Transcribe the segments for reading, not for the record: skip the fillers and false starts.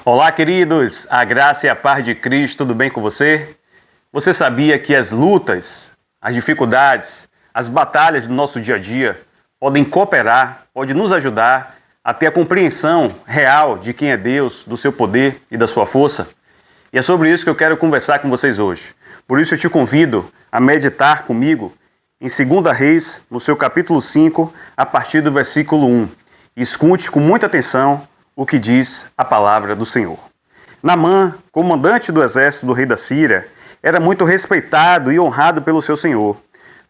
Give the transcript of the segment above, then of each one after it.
Olá, queridos! A graça e a paz de Cristo, tudo bem com você? Você sabia que as lutas, as dificuldades, as batalhas do nosso dia a dia podem cooperar, podem nos ajudar a ter a compreensão real de quem é Deus, do seu poder e da sua força? E é sobre isso que eu quero conversar com vocês hoje. Por isso eu te convido a meditar comigo em 2 Reis, no seu capítulo 5, a partir do versículo 1. Escute com muita atenção o que diz a palavra do Senhor. Naamã, comandante do exército do rei da Síria, era muito respeitado e honrado pelo seu senhor,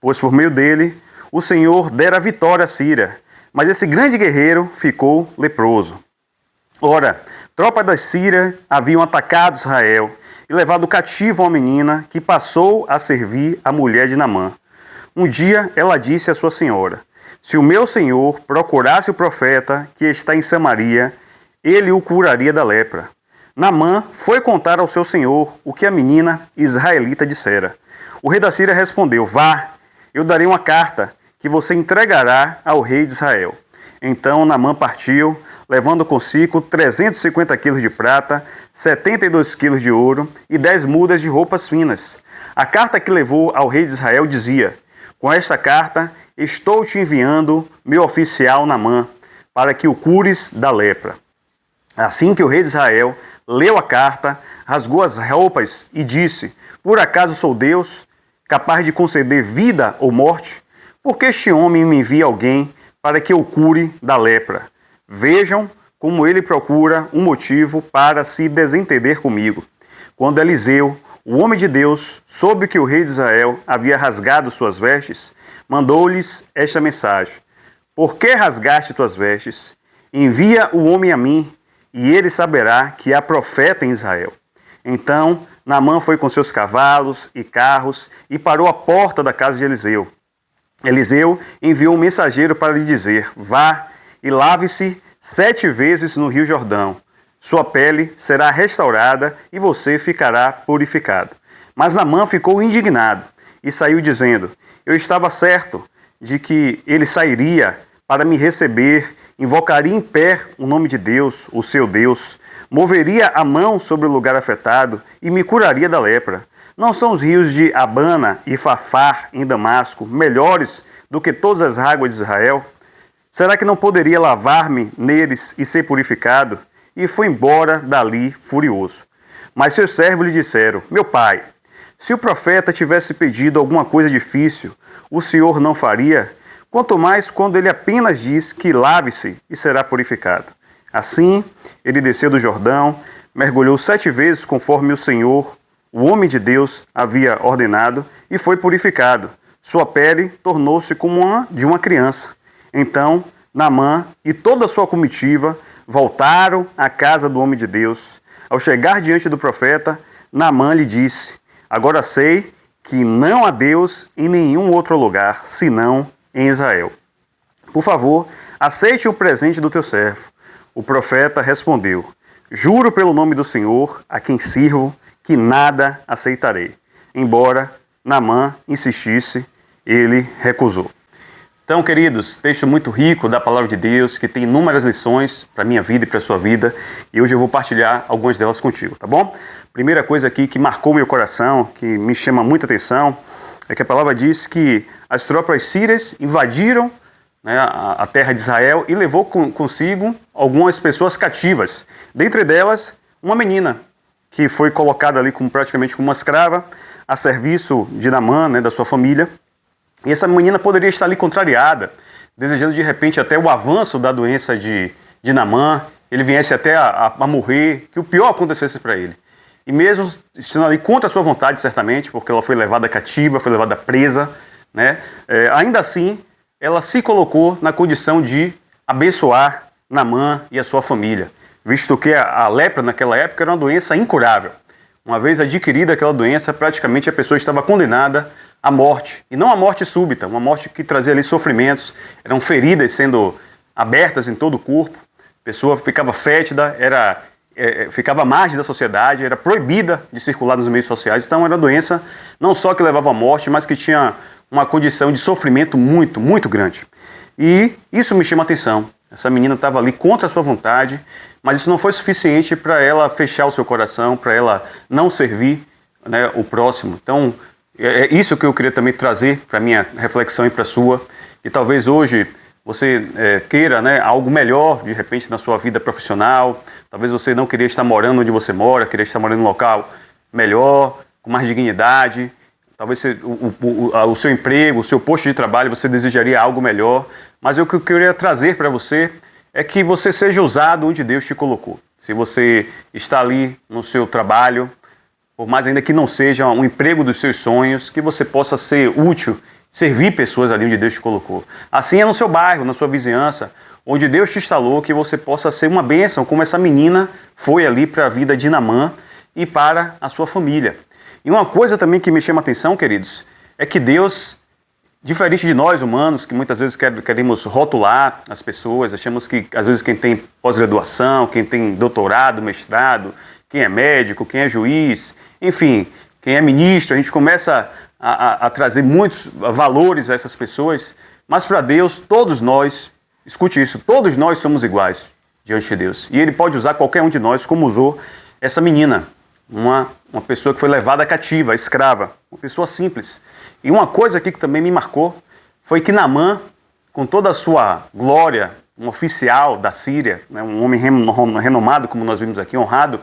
pois por meio dele o Senhor dera vitória à Síria, mas esse grande guerreiro ficou leproso. Ora, tropas da Síria haviam atacado Israel e levado cativo uma menina que passou a servir a mulher de Naamã. Um dia ela disse à sua senhora: se o meu senhor procurasse o profeta que está em Samaria, ele o curaria da lepra. Naamã foi contar ao seu senhor o que a menina israelita dissera. O rei da Síria respondeu: vá, eu darei uma carta que você entregará ao rei de Israel. Então Naamã partiu, levando consigo 350 quilos de prata, 72 quilos de ouro e 10 mudas de roupas finas. A carta que levou ao rei de Israel dizia: com esta carta estou te enviando meu oficial Naamã, para que o cures da lepra. Assim que o rei de Israel leu a carta, rasgou as roupas e disse: por acaso sou Deus, capaz de conceder vida ou morte? Porque este homem me envia alguém para que eu cure da lepra. Vejam como ele procura um motivo para se desentender comigo. Quando Eliseu, o homem de Deus, soube que o rei de Israel havia rasgado suas vestes, mandou-lhes esta mensagem: por que rasgaste tuas vestes? Envia o homem a mim, e ele saberá que há profeta em Israel. Então Naamã foi com seus cavalos e carros e parou à porta da casa de Eliseu. Eliseu enviou um mensageiro para lhe dizer: vá e lave-se 7 vezes no rio Jordão. Sua pele será restaurada e você ficará purificado. Mas Naamã ficou indignado e saiu dizendo: eu estava certo de que ele sairia para me receber, invocaria em pé o nome de Deus, o seu Deus, moveria a mão sobre o lugar afetado e me curaria da lepra. Não são os rios de Abana e Fafar em Damasco melhores do que todas as águas de Israel? Será que não poderia lavar-me neles e ser purificado? E foi embora dali furioso. Mas seus servos lhe disseram: meu pai, se o profeta tivesse pedido alguma coisa difícil, o senhor não faria? Quanto mais quando ele apenas diz que lave-se e será purificado. Assim, ele desceu do Jordão, mergulhou 7 vezes conforme o Senhor, o homem de Deus, havia ordenado, e foi purificado. Sua pele tornou-se como a de uma criança. Então, Naamã e toda a sua comitiva voltaram à casa do homem de Deus. Ao chegar diante do profeta, Naamã lhe disse: agora sei que não há Deus em nenhum outro lugar, senão em Israel. Por favor, aceite o presente do teu servo. O profeta respondeu: juro pelo nome do Senhor, a quem sirvo, que nada aceitarei. Embora Naamã insistisse, ele recusou. Então, queridos, texto muito rico da palavra de Deus, que tem inúmeras lições para a minha vida e para a sua vida, e hoje eu vou partilhar algumas delas contigo, tá bom? Primeira coisa aqui que marcou meu coração, que me chama muita atenção, é que a palavra diz que as tropas sírias invadiram, né, a terra de Israel e levou consigo algumas pessoas cativas. Dentre delas, uma menina que foi colocada ali praticamente como uma escrava, a serviço de Naamã, né, da sua família. E essa menina poderia estar ali contrariada, desejando de repente até o avanço da doença de Naamã, ele viesse até a morrer, que o pior acontecesse para ele. E mesmo estando ali contra a sua vontade, certamente, porque ela foi levada cativa, foi levada presa, né? Ainda assim, ela se colocou na condição de abençoar Naamã e a sua família, visto que a lepra naquela época era uma doença incurável. Uma vez adquirida aquela doença, praticamente a pessoa estava condenada à morte, e não a morte súbita, uma morte que trazia ali sofrimentos, eram feridas sendo abertas em todo o corpo, a pessoa ficava fétida, ficava à margem da sociedade, era proibida de circular nos meios sociais. Então era uma doença não só que levava à morte, mas que tinha uma condição de sofrimento muito, muito grande. E isso me chama a atenção. Essa menina estava ali contra a sua vontade, mas isso não foi suficiente para ela fechar o seu coração, para ela não servir, né, o próximo. Então, é isso que eu queria também trazer para a minha reflexão e para a sua. E talvez hoje você queira, né, algo melhor, de repente, na sua vida profissional. Talvez você não queria estar morando onde você mora, queria estar morando em um local melhor, com mais dignidade. Talvez o seu emprego, o seu posto de trabalho, você desejaria algo melhor. Mas o que eu queria trazer para você é que você seja usado onde Deus te colocou. Se você está ali no seu trabalho, por mais ainda que não seja um emprego dos seus sonhos, que você possa ser útil, servir pessoas ali onde Deus te colocou. Assim é no seu bairro, na sua vizinhança, onde Deus te instalou, que você possa ser uma bênção, como essa menina foi ali para a vida de Naamã e para a sua família. E uma coisa também que me chama a atenção, queridos, é que Deus, diferente de nós humanos, que muitas vezes queremos rotular as pessoas, achamos que às vezes quem tem pós-graduação, quem tem doutorado, mestrado, quem é médico, quem é juiz, enfim, quem é ministro, a gente começa a trazer muitos valores a essas pessoas, mas para Deus, todos nós, escute isso, todos nós somos iguais diante de Deus. E Ele pode usar qualquer um de nós, como usou essa menina, uma pessoa que foi levada cativa, escrava, uma pessoa simples. E uma coisa aqui que também me marcou foi que Naamã, com toda a sua glória, um oficial da Síria, né, um homem renomado, como nós vimos aqui, honrado,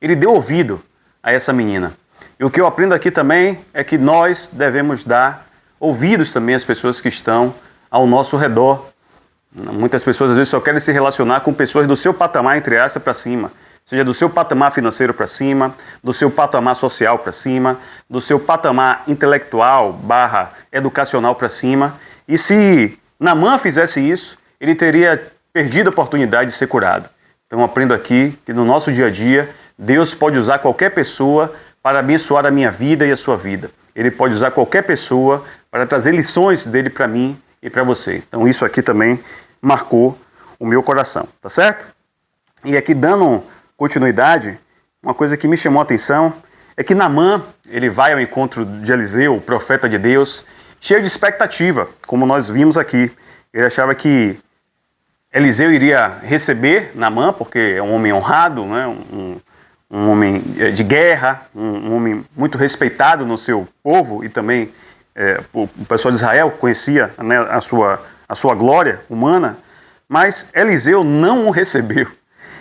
ele deu ouvido a essa menina. E o que eu aprendo aqui também é que nós devemos dar ouvidos também às pessoas que estão ao nosso redor. Muitas pessoas às vezes só querem se relacionar com pessoas do seu patamar, entre aspas, para cima. Seja do seu patamar financeiro para cima, do seu patamar social para cima, do seu patamar intelectual / educacional para cima. E se Naamã fizesse isso, ele teria perdido a oportunidade de ser curado. Então eu aprendo aqui que no nosso dia a dia, Deus pode usar qualquer pessoa para abençoar a minha vida e a sua vida. Ele pode usar qualquer pessoa para trazer lições dele para mim e para você. Então isso aqui também marcou o meu coração, tá certo? E aqui dando continuidade, uma coisa que me chamou a atenção é que Naamã, ele vai ao encontro de Eliseu, o profeta de Deus, cheio de expectativa, como nós vimos aqui. Ele achava que Eliseu iria receber Naamã, porque é um homem honrado, né? Um homem de guerra, um homem muito respeitado no seu povo, e também o pessoal de Israel conhecia, né, a sua glória humana, mas Eliseu não o recebeu.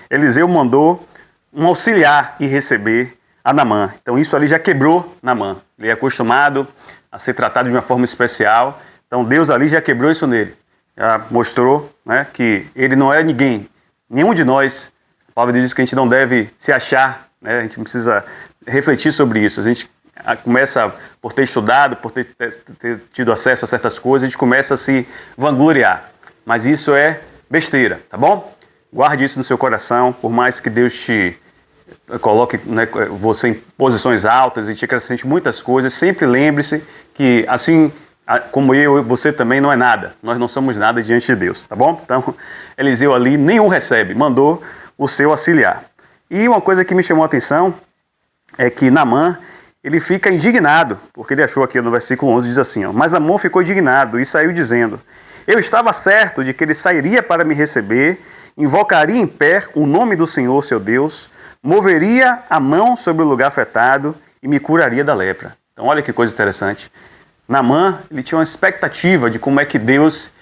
Eliseu mandou um auxiliar ir receber a Naamã. Então isso ali já quebrou Naamã. Ele é acostumado a ser tratado de uma forma especial, então Deus ali já quebrou isso nele. Já mostrou, né, que ele não era ninguém, nenhum de nós. A palavra diz que a gente não deve se achar, né? A gente precisa refletir sobre isso. A gente começa, por ter estudado, por ter tido acesso a certas coisas, a gente começa a se vangloriar. Mas isso é besteira, tá bom? Guarde isso no seu coração, por mais que Deus te coloque, né, você em posições altas e te acrescente muitas coisas, sempre lembre-se que assim como eu e você também não é nada. Nós não somos nada diante de Deus, tá bom? Então, Eliseu ali nenhum recebe, mandou o seu auxiliar. E uma coisa que me chamou a atenção é que Naamã, ele fica indignado, porque ele achou aqui no versículo 11, diz assim, ó, mas Naamã ficou indignado e saiu dizendo, eu estava certo de que ele sairia para me receber, invocaria em pé o nome do Senhor, seu Deus, moveria a mão sobre o lugar afetado e me curaria da lepra. Então olha que coisa interessante. Naamã, ele tinha uma expectativa de como é que Deus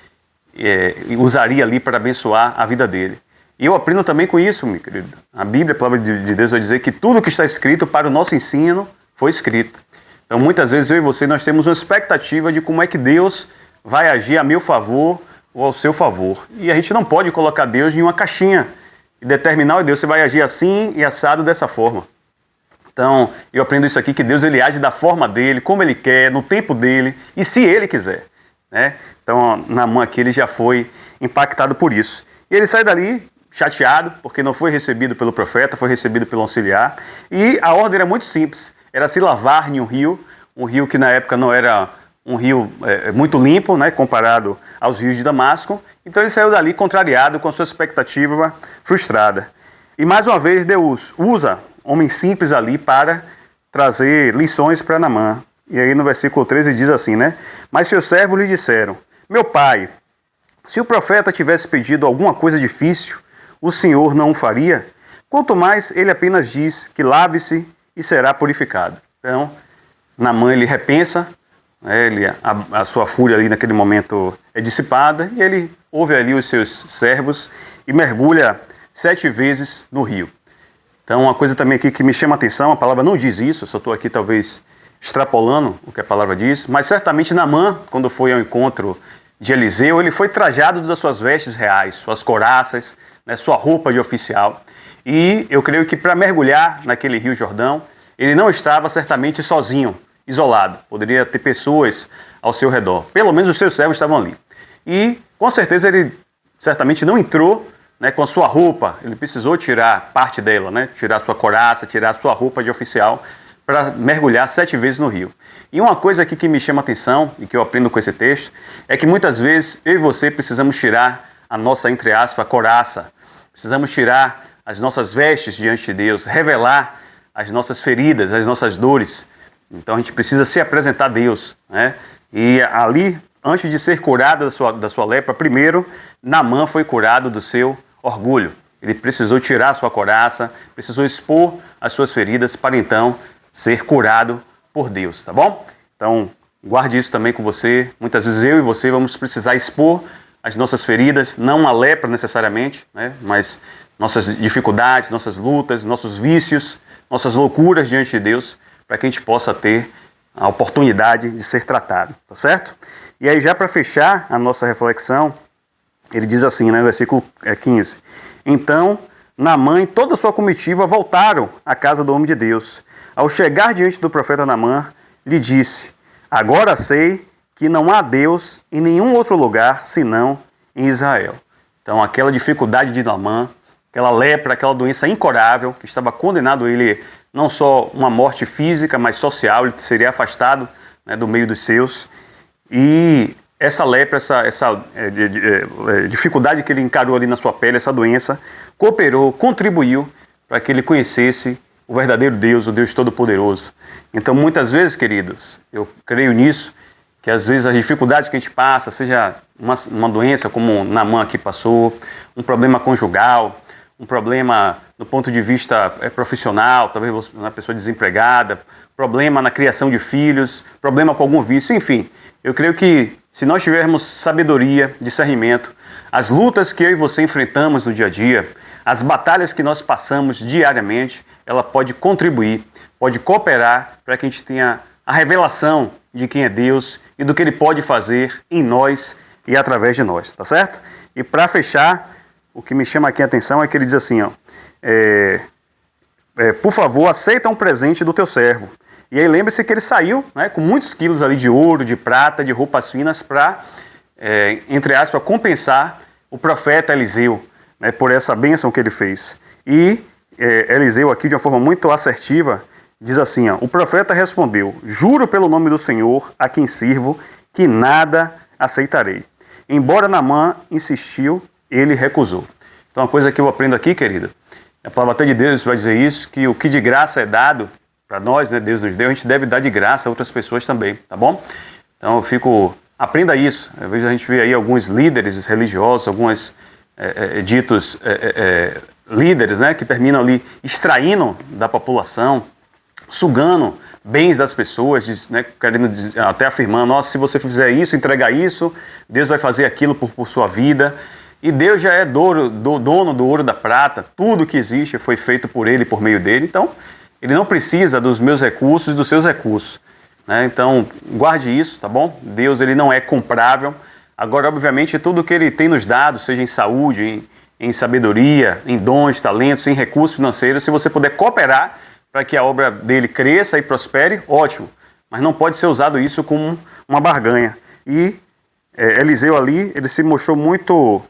usaria ali para abençoar a vida dele. E eu aprendo também com isso, meu querido. A Bíblia, a palavra de Deus vai dizer que tudo que está escrito para o nosso ensino foi escrito. Então muitas vezes eu e você, nós temos uma expectativa de como é que Deus vai agir a meu favor ou ao seu favor. E a gente não pode colocar Deus em uma caixinha e determinar, Deus, você vai agir assim e assado dessa forma. Então, eu aprendo isso aqui, que Deus ele age da forma dele, como ele quer, no tempo dele, e se ele quiser, né? Então, Naamã aqui, ele já foi impactado por isso. E ele sai dali chateado, porque não foi recebido pelo profeta, foi recebido pelo auxiliar, e a ordem era muito simples, era se lavar em um rio que na época não era um rio muito limpo, né, comparado aos rios de Damasco. Então ele saiu dali contrariado, com a sua expectativa frustrada. E mais uma vez Deus usa homens simples ali para trazer lições para Naamã. E aí no versículo 13 diz assim, né? Mas seus servos lhe disseram, meu pai, Se o profeta tivesse pedido alguma coisa difícil, o Senhor não o faria? Quanto mais ele apenas diz que lave-se e será purificado. Então, Naamã ele repensa, né, a sua fúria ali naquele momento é dissipada e ele ouve ali os seus servos e mergulha 7 vezes no rio. Então, uma coisa também aqui que me chama a atenção, a palavra não diz isso, eu só estou aqui talvez extrapolando o que a palavra diz, mas certamente Naamã, quando foi ao encontro de Eliseu, ele foi trajado das suas vestes reais, suas couraças, né, sua roupa de oficial. E eu creio que para mergulhar naquele rio Jordão, ele não estava certamente sozinho, isolado. Poderia ter pessoas ao seu redor. Pelo menos os seus servos estavam ali. E com certeza ele certamente não entrou, né, com a sua roupa. Ele precisou tirar parte dela, né, tirar sua couraça, tirar sua roupa de oficial para mergulhar 7 vezes no rio. E uma coisa aqui que me chama a atenção e que eu aprendo com esse texto é que muitas vezes eu e você precisamos tirar a nossa, entre aspas, couraça. Precisamos tirar as nossas vestes diante de Deus, revelar as nossas feridas, as nossas dores. Então a gente precisa se apresentar a Deus, né? E ali, antes de ser curado da sua lepra, primeiro Naamã foi curado do seu orgulho. Ele precisou tirar a sua couraça, precisou expor as suas feridas para então ser curado por Deus, tá bom? Então, guarde isso também com você. Muitas vezes eu e você vamos precisar expor as nossas feridas, não a lepra necessariamente, né? Mas nossas dificuldades, nossas lutas, nossos vícios, nossas loucuras diante de Deus, para que a gente possa ter a oportunidade de ser tratado, tá certo? E aí, já para fechar a nossa reflexão, ele diz assim, né, no versículo 15: Então, Naamã e toda a sua comitiva voltaram à casa do homem de Deus. Ao chegar diante do profeta Naamã, lhe disse: Agora sei que não há Deus em nenhum outro lugar senão em Israel. Então, aquela dificuldade de Naamã, aquela lepra, aquela doença incurável, que estava condenado a ele não só uma morte física, mas social, ele seria afastado, né, do meio dos seus. E essa lepra, essa dificuldade que ele encarou ali na sua pele, essa doença, cooperou, contribuiu para que ele conhecesse o verdadeiro Deus, o Deus Todo-Poderoso. Então, muitas vezes, queridos, eu creio nisso, que às vezes as dificuldades que a gente passa, seja uma doença como Naamã aqui passou, um problema conjugal, um problema do ponto de vista profissional, talvez uma pessoa desempregada, problema na criação de filhos, problema com algum vício, enfim. Eu creio que se nós tivermos sabedoria, discernimento, as lutas que eu e você enfrentamos no dia a dia, as batalhas que nós passamos diariamente, ela pode contribuir, pode cooperar para que a gente tenha a revelação de quem é Deus e do que Ele pode fazer em nós e através de nós, tá certo? E para fechar, o que me chama aqui a atenção é que ele diz assim, ó, por favor, aceita um presente do teu servo. E aí lembre-se que ele saiu, né, com muitos quilos ali de ouro, de prata, de roupas finas para, entre aspas, compensar o profeta Eliseu, né, por essa bênção que ele fez. E Eliseu aqui, de uma forma muito assertiva, diz assim, ó, o profeta respondeu: juro pelo nome do Senhor, a quem sirvo, que nada aceitarei. Embora Naamã insistiu, ele recusou. Então, uma coisa que eu aprendo aqui, querida, a palavra até de Deus vai dizer isso, que o que de graça é dado para nós, né, Deus nos deu, a gente deve dar de graça a outras pessoas também, tá bom? Então, aprenda isso. Às vezes a gente vê aí alguns líderes religiosos, alguns ditos líderes, né, que terminam ali extraindo da população, sugando bens das pessoas, né, querendo, até afirmando, nossa, se você fizer isso, entregar isso, Deus vai fazer aquilo por sua vida. E Deus já é dono do ouro e da prata, tudo que existe foi feito por Ele, por meio dele, então Ele não precisa dos meus recursos e dos seus recursos, né? Então guarde isso, tá bom? Deus, Ele não é comprável. Agora, obviamente, tudo que Ele tem nos dado, seja em saúde, em sabedoria, em dons, talentos, em recursos financeiros, se você puder cooperar para que a obra dele cresça e prospere, ótimo, mas não pode ser usado isso como uma barganha. E Eliseu ali, ele se mostrou muito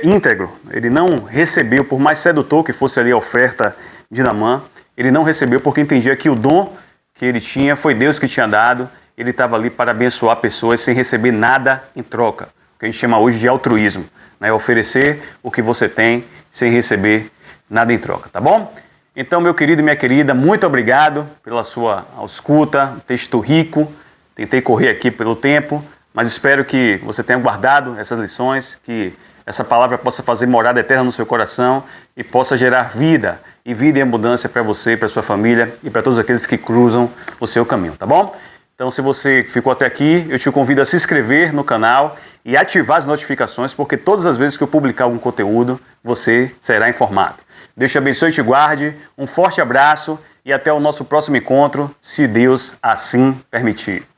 íntegro, ele não recebeu, por mais sedutor que fosse ali a oferta de Naamã, ele não recebeu porque entendia que o dom que ele tinha foi Deus que tinha dado, ele estava ali para abençoar pessoas sem receber nada em troca, o que a gente chama hoje de altruísmo, né? Oferecer o que você tem sem receber nada em troca, tá bom? Então, meu querido e minha querida, muito obrigado pela sua escuta, texto rico, tentei correr aqui pelo tempo, mas espero que você tenha guardado essas lições, que essa palavra possa fazer morada eterna no seu coração e possa gerar vida e abundância para você, para sua família e para todos aqueles que cruzam o seu caminho, tá bom? Então, se você ficou até aqui, eu te convido a se inscrever no canal e ativar as notificações, porque todas as vezes que eu publicar algum conteúdo, você será informado. Deus te abençoe e te guarde, um forte abraço e até o nosso próximo encontro, se Deus assim permitir.